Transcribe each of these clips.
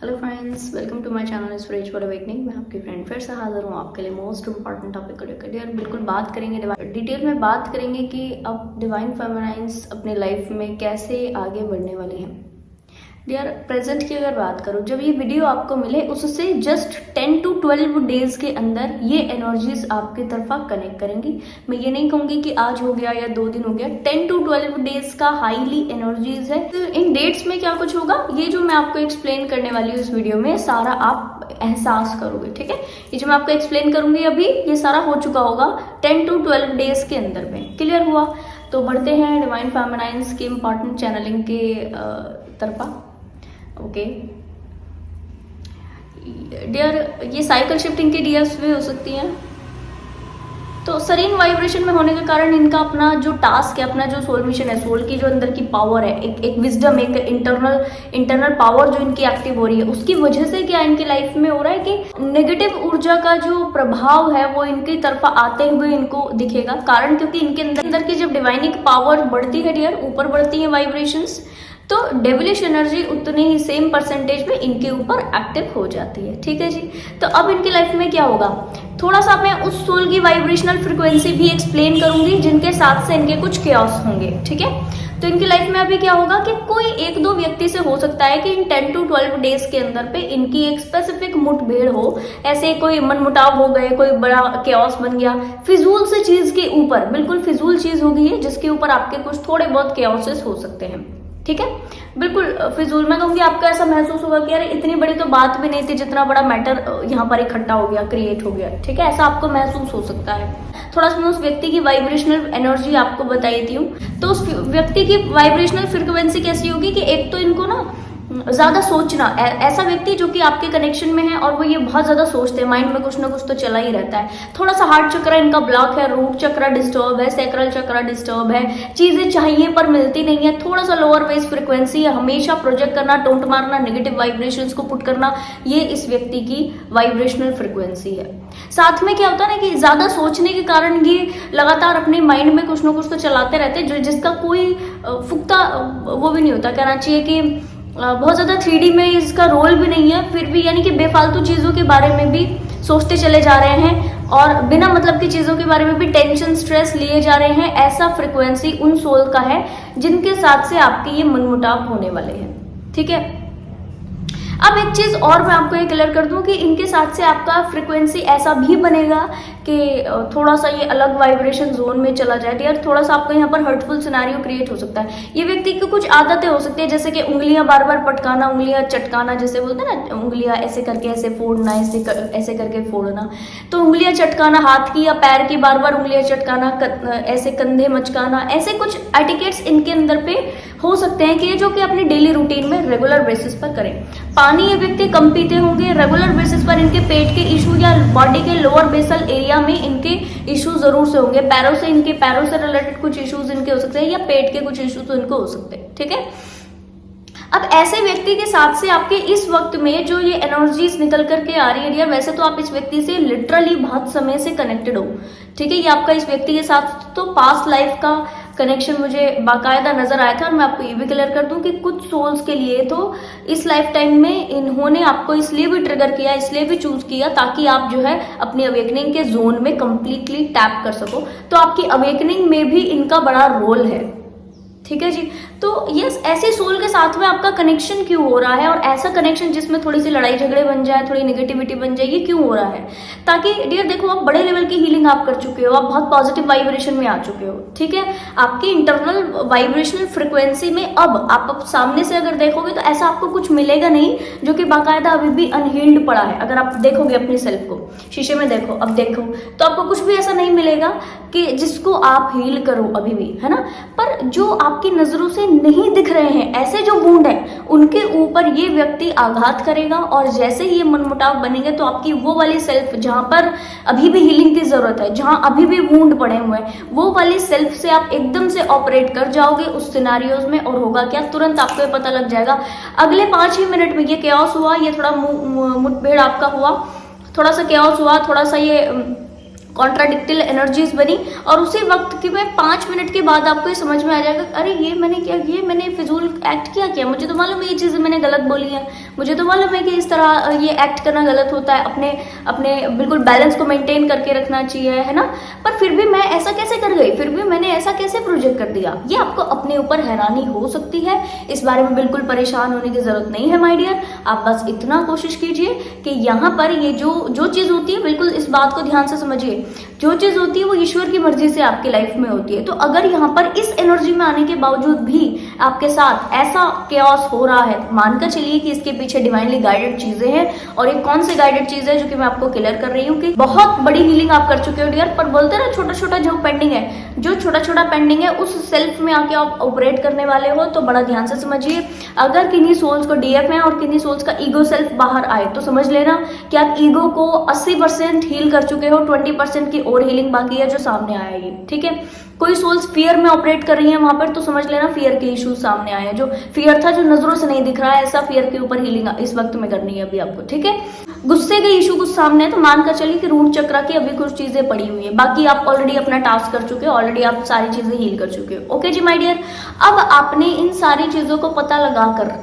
Hello friends, welcome to my channel spiritual awakening. मैं आपकी friend फिर से हाजिर हूँ आपके लिए मोस्ट इंपॉर्टेंट टॉपिक को लेकर। यार बिल्कुल बात करेंगे, डिटेल में बात करेंगे कि अब डिवाइन फेमिनाइन्स अपने लाइफ में कैसे आगे बढ़ने वाले हैं। यार प्रेजेंट की अगर बात करूँ, जब ये वीडियो आपको मिले उससे जस्ट 10 to 12 डेज के अंदर ये एनर्जीज आपकी तरफा कनेक्ट करेंगी। मैं ये नहीं कहूँगी कि आज हो गया या 2 दिन हो गया, 10 to 12 डेज का हाईली एनर्जीज है। तो इन डेट्स में क्या कुछ होगा, ये जो मैं आपको एक्सप्लेन करने वाली हूँ इस वीडियो में, सारा आप एहसास करोगे। ठीक है, ये जो मैं आपको एक्सप्लेन करूंगी अभी, ये सारा हो चुका होगा 10 to 12 डेज के अंदर में। क्लियर हुआ? तो बढ़ते हैं डिवाइन फेमिनाइन्स के इंपॉर्टेंट चैनलिंग के तरफा। ओके डियर, ये साइकिल शिफ्टिंग की डीएस भी हो सकती हैं। तो सरीन वाइब्रेशन में होने के कारण इनका अपना जो टास्क है, अपना जो सोल मिशन है, सोल की जो अंदर की पावर है, एक विजडम, एक इंटरनल पावर जो इनकी एक्टिव हो रही है, उसकी वजह से क्या इनकी लाइफ में हो रहा है कि नेगेटिव ऊर्जा का जो प्रभाव है वो इनकी तरफ आते हुए इनको दिखेगा। कारण क्योंकि इनके अंदर की जब डिवाइनिक पावर बढ़ती है डियर, ऊपर बढ़ती है वाइब्रेशंस, तो डेविलिश एनर्जी उतने ही सेम परसेंटेज में इनके ऊपर एक्टिव हो जाती है। ठीक है जी। तो अब इनकी लाइफ में क्या होगा, थोड़ा सा मैं उस सोल की वाइब्रेशनल फ्रीक्वेंसी भी एक्सप्लेन करूंगी जिनके साथ से इनके कुछ केओस होंगे। ठीक है, तो इनकी लाइफ में अभी क्या होगा कि कोई 1-2 व्यक्ति से हो सकता है कि इन 10 to 12 डेज के अंदर पे इनकी एक स्पेसिफिक मुठभेड़ हो, ऐसे कोई मनमुटाव हो गए, कोई बड़ा केओस बन गया, फिजूल से चीज के ऊपर, बिल्कुल फिजूल चीज हो गई है जिसके ऊपर आपके कुछ थोड़े बहुत केओसेस हो सकते हैं। ठीक है, बिल्कुल फिजूल। मैं कहूंगी आपको ऐसा महसूस होगा कि यार इतनी बड़ी तो बात भी नहीं थी, जितना बड़ा मैटर यहाँ पर इकट्ठा हो गया, क्रिएट हो गया। ठीक है, ऐसा आपको महसूस हो सकता है। थोड़ा सा मैं उस व्यक्ति की वाइब्रेशनल एनर्जी आपको बताई हूँ। तो उस व्यक्ति की वाइब्रेशनल फ्रीक्वेंसी कैसी होगी कि एक तो इनको ना ज्यादा सोचना, ऐसा व्यक्ति जो कि आपके कनेक्शन में है और वो ये बहुत ज्यादा सोचते हैं, माइंड में कुछ ना कुछ तो चला ही रहता है। थोड़ा सा हार्ट चक्र इनका ब्लॉक है, रूट चक्र डिस्टर्ब है, सैक्रल चक्र डिस्टर्ब है, चीजें चाहिए पर मिलती नहीं है, थोड़ा सा लोअर वेज फ्रिक्वेंसी है, हमेशा प्रोजेक्ट करना, टोंट मारना, नेगेटिव वाइब्रेशंस को पुट करना, ये इस व्यक्ति की वाइब्रेशनल फ्रिक्वेंसी है। साथ में क्या होता है ना कि ज्यादा सोचने के कारण ये लगातार अपने माइंड में कुछ ना कुछ तो चलाते रहते हैं, जिसका कोई पुख्ता वो भी नहीं होता, कहना चाहिए कि बहुत ज़्यादा 3D में इसका रोल भी नहीं है, फिर भी यानी कि बेफालतू चीज़ों के बारे में भी सोचते चले जा रहे हैं और बिना मतलब की चीज़ों के बारे में भी टेंशन, स्ट्रेस लिए जा रहे हैं। ऐसा फ्रिक्वेंसी उन सोल का है जिनके साथ से आपके ये मनमुटाव होने वाले हैं। ठीक है, अब एक चीज और मैं आपको ये क्लियर कर दूं कि इनके साथ से आपका फ्रिक्वेंसी ऐसा भी बनेगा कि थोड़ा सा ये अलग वाइब्रेशन जोन में चला जाए यार, थोड़ा सा आपको यहाँ पर हर्टफुल सिनेरियो क्रिएट हो सकता है। ये व्यक्ति की कुछ आदतें हो सकती है, जैसे कि उंगलियां बार बार पटकाना, उंगलियां चटकाना, जैसे बोलते हैं ना, उंगलियां ऐसे करके ऐसे फोड़ना, ऐसे करके फोड़ना। तो उंगलियां चटकाना, हाथ की या पैर की बार बार उंगलियां चटकाना, ऐसे कंधे मचकाना, ऐसे कुछ एटिकेट्स इनके अंदर पे हो सकते हैं कि जो कि अपने डेली रूटीन में रेगुलर बेसिस पर करें। पानी ये व्यक्ति कम पीते होंगे, रेगुलर बेसिस पर इनके पेट के इशू या बॉडी के लोअर बेसल एरिया में इनके इशू जरूर से होंगे। इनके पैरों से रिलेटेड कुछ इश्यूज इनके हो सकते हैं या पेट के कुछ इश्यूज इनको हो सकते हैं। ठीक है, अब ऐसे व्यक्ति के साथ से आपके इस वक्त में जो ये एनर्जीज निकल करके आ रही है डियर, वैसे तो आप इस व्यक्ति से लिटरली बहुत समय से कनेक्टेड हो। ठीक है, ये आपका इस व्यक्ति के साथ तो पास्ट लाइफ का कनेक्शन मुझे बाकायदा नजर आया था। और मैं आपको ये भी क्लियर कर दूं कि कुछ सोल्स के लिए तो इस लाइफ टाइम में इन्होंने आपको इसलिए भी ट्रिगर किया, इसलिए भी चूज किया ताकि आप जो है अपनी अवेकनिंग के जोन में कंप्लीटली टैप कर सको। तो आपकी अवेकनिंग में भी इनका बड़ा रोल है। ठीक है जी। तो यस, ऐसे सोल के साथ में आपका कनेक्शन क्यों हो रहा है, और ऐसा कनेक्शन जिसमें थोड़ी सी लड़ाई झगड़े बन जाए, थोड़ी नेगेटिविटी बन जाए, ये क्यों हो रहा है? ताकि डियर देखो, आप बड़े लेवल की हीलिंग आप कर चुके हो, आप बहुत पॉजिटिव वाइब्रेशन में आ चुके हो। ठीक है, आपकी इंटरनल वाइब्रेशनल फ्रिक्वेंसी में अब आप सामने से अगर देखोगे तो ऐसा आपको कुछ मिलेगा नहीं जो कि बाकायदा अभी भी अनहील्ड पड़ा है। अगर आप देखोगे अपने सेल्फ को शीशे में देखो, अब देखो, तो आपको कुछ भी ऐसा नहीं मिलेगा कि जिसको आप हील करो अभी भी, है ना। पर जो आपकी नजरों से नहीं दिख रहे हैं, ऐसे जो वुंड है, उनके ऊपर ये व्यक्ति आघात करेगा और जैसे ही ये मनमुटाव बनेंगे तो आपकी वो वाली सेल्फ जहां पर अभी भी हीलिंग की जरूरत है, जहां अभी भी वुंड पड़े हुए हैं, वो वाली सेल्फ से आप एकदम से ऑपरेट कर जाओगे उस सिनारियोज में। और होगा क्या, तुरंत आपको ये पता लग जाएगा अगले 5 ही मिनट में ये केओस हुआ, ये थोड़ा मुठभेड़ आपका हुआ, थोड़ा सा केओस हुआ, थोड़ा सा ये कॉन्ट्राडिक्टिव एनर्जीज बनी, और उसी वक्त की में 5 मिनट के बाद आपको ये समझ में आ जाएगा, अरे ये मैंने क्या, ये मैंने फिजूल एक्ट किया, मुझे तो मालूम है ये चीज़ें मैंने गलत बोली है, मुझे तो मालूम है कि इस तरह ये एक्ट करना गलत होता है, अपने बिल्कुल बैलेंस को मेंटेन करके रखना चाहिए, है ना। पर फिर भी मैं ऐसा कैसे कर गई, फिर भी मैंने ऐसा कैसे प्रोजेक्ट कर दिया, ये आपको अपने ऊपर हैरानी हो सकती है। इस बारे में बिल्कुल परेशान होने की जरूरत नहीं है माय डियर। आप बस इतना कोशिश कीजिए कि यहाँ पर ये जो चीज़ होती है, बिल्कुल इस बात को ध्यान से समझिए, जो चीज़ होती है वो ईश्वर की मर्जी से आपकी लाइफ में होती है। तो अगर यहाँ पर इस एनर्जी में आने के बावजूद भी आपके साथ ऐसा केओस हो रहा है, मानकर चलिए कि इसके पीछे डिवाइनली गाइडेड चीजें हैं। और ये कौन सी गाइडेड चीज है जो कि मैं आपको क्लियर कर रही हूँ कि बहुत बड़ी हीलिंग आप कर चुके हो डियर, पर बोलते ना छोटा छोटा जो पेंडिंग है, जो छोटा छोटा पेंडिंग है उस सेल्फ में आके आप ऑपरेट करने वाले हो। तो बड़ा ध्यान से समझिए, अगर किन्हीं सोल्स को डीएफ है और किन्हीं सोल्स का ईगो सेल्फ बाहर आए तो समझ लेना कि आप ईगो को 80% हील कर चुके हो, 20% की और हीलिंग बाकी है जो सामने आएगी, ठीक है। कोई सोल्स फियर में ऑपरेट कर रही है वहां पर, तो समझ लेना फियर के इश्यूज सामने आए हैं, जो फियर था जो नजरों से नहीं दिख रहा है, ऐसा फियर के ऊपर हीलिंग इस वक्त में करनी है अभी आपको, ठीक है। गुस्से के इशू कुछ सामने है तो मानकर चलिए कि रूट चक्रा की अभी कुछ चीजें पड़ी हुई है, बाकी आप ऑलरेडी अपना टास्क कर चुके हो, ऑलरेडी आप सारी चीजें हील कर चुके हो। ओके जी माय डियर, अब आपने इन सारी चीजों को पता लगाकर,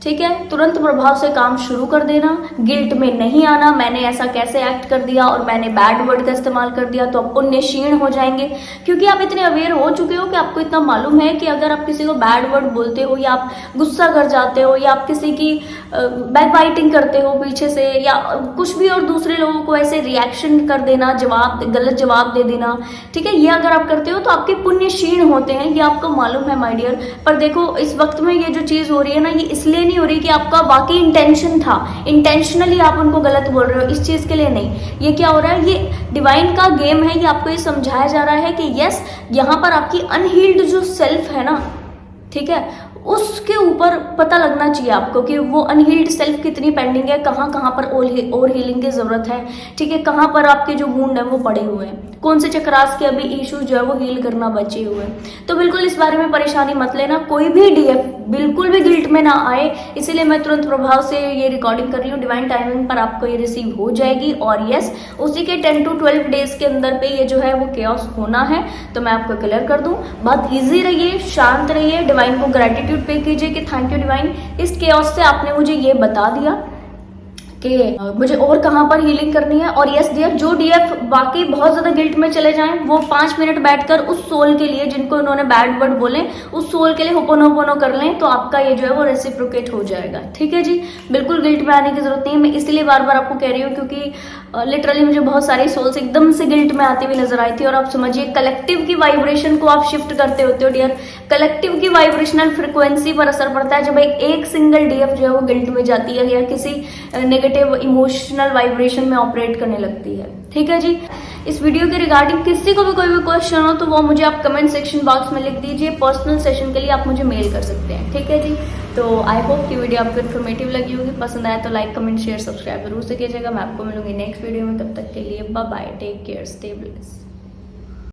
ठीक है, तुरंत प्रभाव से काम शुरू कर देना, गिल्ट में नहीं आना, मैंने ऐसा कैसे एक्ट कर दिया और मैंने बैड वर्ड का इस्तेमाल कर दिया तो आप पुण्य क्षीण हो जाएंगे, क्योंकि आप इतने अवेयर हो चुके हो कि आपको इतना मालूम है कि अगर आप किसी को बैड वर्ड बोलते हो या आप गुस्सा कर जाते हो या आप किसी की बैक बाइटिंग करते हो पीछे से या कुछ भी और दूसरे लोगों को ऐसे रिएक्शन कर देना, गलत जवाब दे देना, ठीक है, ये अगर आप करते हो तो आपके पुण्य क्षीण होते हैं, ये आपको मालूम है माय डियर। पर देखो इस वक्त में ये जो चीज हो रही है ना, ये इसलिए नहीं हो रही कि आपका वाकई इंटेंशन था, इंटेंशनली आप उनको गलत बोल रहे हो, इस चीज के लिए नहीं। ये क्या हो रहा है, ये डिवाइन का गेम है, ये आपको ये समझाया जा रहा है कि यस, यहाँ पर आपकी अनहील्ड जो सेल्फ है ना, ठीक है, उसके ऊपर पता लगना चाहिए आपको कि वो अनहील्ड सेल्फ कितनी पेंडिंग है, कहाँ कहाँ पर और हीलिंग की जरूरत है, ठीक है, कहाँ पर आपके जो वुंड है वो पड़े हुए हैं, कौन से चक्रास के अभी इशू जो है वो हील करना बचे हुए हैं। तो बिल्कुल इस बारे में परेशानी मत लेना, कोई भी डीएफ बिल्कुल भी गिल्ट में ना आए, इसीलिए मैं तुरंत प्रभाव से ये रिकॉर्डिंग कर रही हूँ। डिवाइन टाइमिंग पर आपको ये रिसीव हो जाएगी और यस, उसी के 10 to 12 डेज के अंदर पे ये जो है वो केओस होना है, तो मैं आपको क्लियर कर दूं। बहुत ईजी रहिए, शांत रहिए, डिवाइन को ग्रेटिट्यूड पे कीजिए कि थैंक यू डिवाइन, इस केओस से आपने मुझे ये बता दिया कि मुझे और कहाँ पर हीलिंग करनी है। और यस डियर, जो डीएफ बाकी बहुत ज्यादा गिल्ट में चले जाएं, वो 5 मिनट बैठकर उस सोल के लिए जिनको इन्होंने बैड वर्ड बोले, उस सोल के लिए होपोनोपोनो कर लें, तो आपका ये जो है वो रेसिप्रोकेट हो जाएगा, ठीक है जी। बिल्कुल गिल्ट में आने की जरूरत नहीं है, मैं इसलिए बार बार आपको कह रही हूँ क्योंकि लिटरली मुझे बहुत सारी सोल्स एकदम से गिल्ट में आती हुई नजर आई थी। और आप समझिए कलेक्टिव की वाइब्रेशन को आप शिफ्ट करते होते हो डियर, कलेक्टिव की वाइब्रेशनल फ्रिक्वेंसी पर असर पड़ता है जब एक सिंगल डीएफ जो है वो गिल्ट में जाती है या किसी नेगेटिव इमोशनल वाइब्रेशन में ऑपरेट करने लगती है, ठीक है जी। इस वीडियो के रिगार्डिंग किसी को भी कोई भी क्वेश्चन हो तो वो मुझे आप कमेंट सेक्शन बॉक्स में लिख दीजिए, पर्सनल सेशन के लिए आप मुझे मेल कर सकते हैं, ठीक है जी। तो आई होप कि वीडियो आपको इन्फॉर्मेटिव लगी होगी, पसंद आया तो लाइक कमेंट शेयर सब्सक्राइब जरूर से कीजिएगा। मैं आपको मिलूंगी नेक्स्ट वीडियो में, तब तक के लिए bye bye, take care, stay blessed.